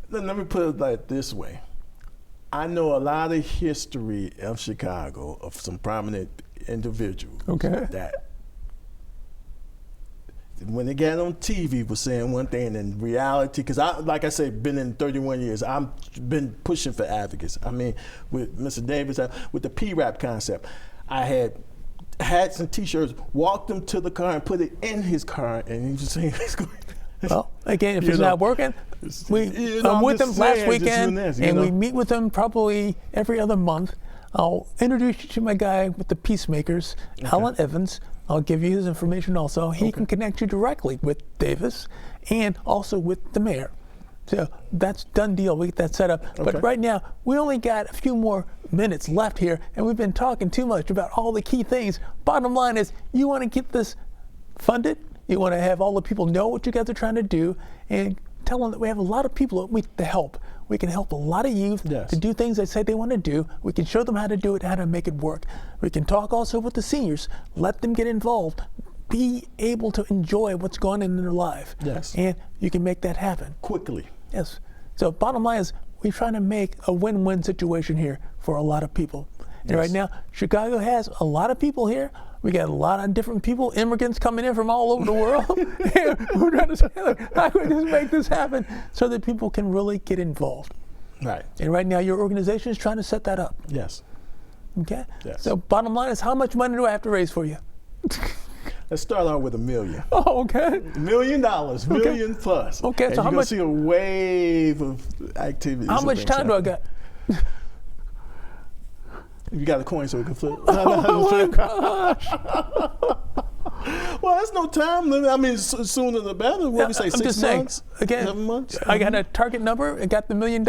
let me put it like this way. I know a lot of history of Chicago of some prominent individuals that when they got on TV was saying one thing, and in reality, because like I said, been in 31 years, I've been pushing for advocates. I mean, with Mr. Davis, with the P-Rap concept, I had hats and T-shirts, walked him to the car and put it in his car, and he was saying,
well, again, if it's not working, I'm with him last weekend, and we meet with him probably every other month. I'll introduce you to my guy with the Peacemakers, Alan Evans. I'll give you his information also. He can connect you directly with Davis and also with the mayor. So that's done deal. We get that set up. But right now, we only got a few more minutes left here, and we've been talking too much about all the key things. Bottom line is, you want to get this funded. You want to have all the people know what you guys are trying to do, and tell them that we have a lot of people to help. We can help a lot of youth to do things they say they want to do. We can show them how to do it, how to make it work. We can talk also with the seniors, let them get involved, be able to enjoy what's going on in their life.
Yes.
And you can make that happen.
Quickly.
Yes. So bottom line is, we're trying to make a win-win situation here for a lot of people. And right now, Chicago has a lot of people here. We got a lot of different people, immigrants coming in from all over the world. And we're trying to say, look, how can we just make this happen so that people can really get involved?
Right.
And right now, your organization is trying to set that up.
Yes.
Okay?
Yes.
So bottom line is, how much money do I have to raise for you?
Let's start out with $1 million.
Oh, okay.
$1 million, million plus.
Okay,
and
so how much?
You're gonna see a wave of activities.
How much time do I got?
You got a coin so we can flip.
Oh my gosh.
Well, there's no time limit. I mean, sooner the better. What do we say,
I'm
6
just
months?
saying, again,
7 months?
I got a target number. I got the $1 million.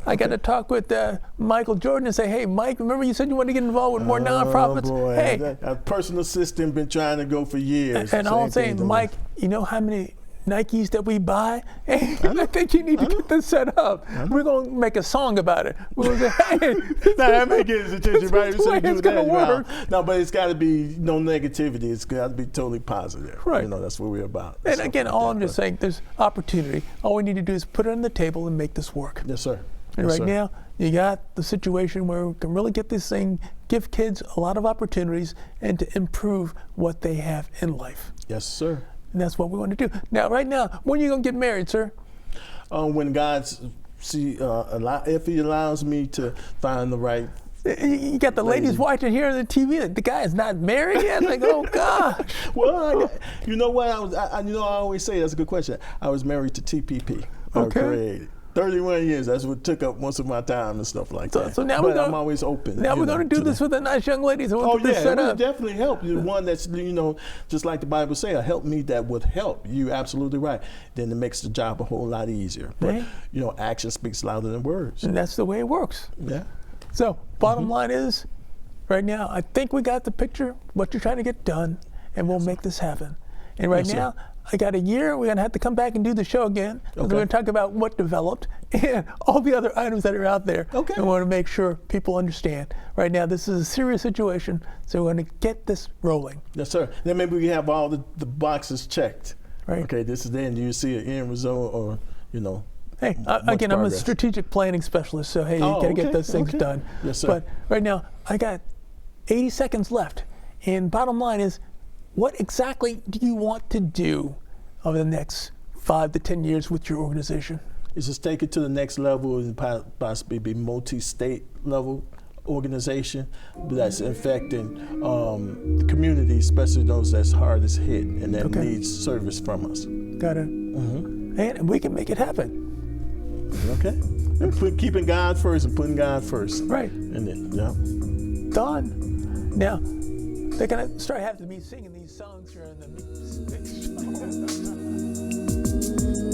I got to talk with Michael Jordan and say, hey, Mike, remember you said you want to get involved with more nonprofits?
Boy.
Hey,
A personal assistant been trying to go for years.
and all I'm saying, Mike, you know how many Nikes that we buy? Hey, I think you need to get this set up. We're going to make a song about it. We're going to say, hey,
that may get his attention, right?
This is the way it's going to work.
No, but it's got to be no negativity. It's got to be totally positive.
Right.
That's what we're about.
And again, all I'm just saying, there's opportunity. All we need to do is put it on the table and make this work.
Yes, sir.
And
Yes,
right
sir.
now, you got the situation where we can really get this thing, give kids a lot of opportunities, and to improve what they have in life.
Yes, sir.
And that's what we want to do. Now, right now, when are you going to get married, sir?
When God's if He allows me to find the right.
You got the ladies watching here on the TV. The guy is not married yet. Like, oh gosh.
Well, you know what? I always say that's a good question. I was married to TPP.
Okay.
31 years. That's what took up most of my time and stuff like that.
So now
but I'm always open.
Now we're going to do this with a nice young lady. So we'll get this set
it
up.
would definitely help. The one that's just like the Bible say, a help me that would help. You absolutely right. Then it makes the job a whole lot easier. But
Right.
Action speaks louder than words.
And that's the way it works.
Yeah.
So bottom line is, right now, I think we got the picture, what you're trying to get done, and we'll make this happen. And right
Yes, sir.
now, I got a year. We're going to have to come back and do the show again.
Okay.
We're going to talk about what developed and all the other items that are out there.
Okay.
I want to make sure people understand. Right now, this is a serious situation, so we're going to get this rolling.
Yes, sir. Then maybe we have all the boxes checked.
Right.
Okay, this is then you see an end result or,
Hey,
much
again, I'm a
progress.
strategic planning specialist, so hey, you got to get those things done.
Yes, sir.
But right now, I got 80 seconds left. And bottom line is, what exactly do you want to do over the next 5 to 10 years with your organization?
Is just take it to the next level and possibly be multi-state level organization that's affecting the community, especially those that's hardest hit and that needs service from us.
Got it. And we can make it happen.
Okay. And keeping God first and putting God first.
Right.
And then, yeah.
Done. Now, they're going to start having me singing these songs during the Meek Speak show.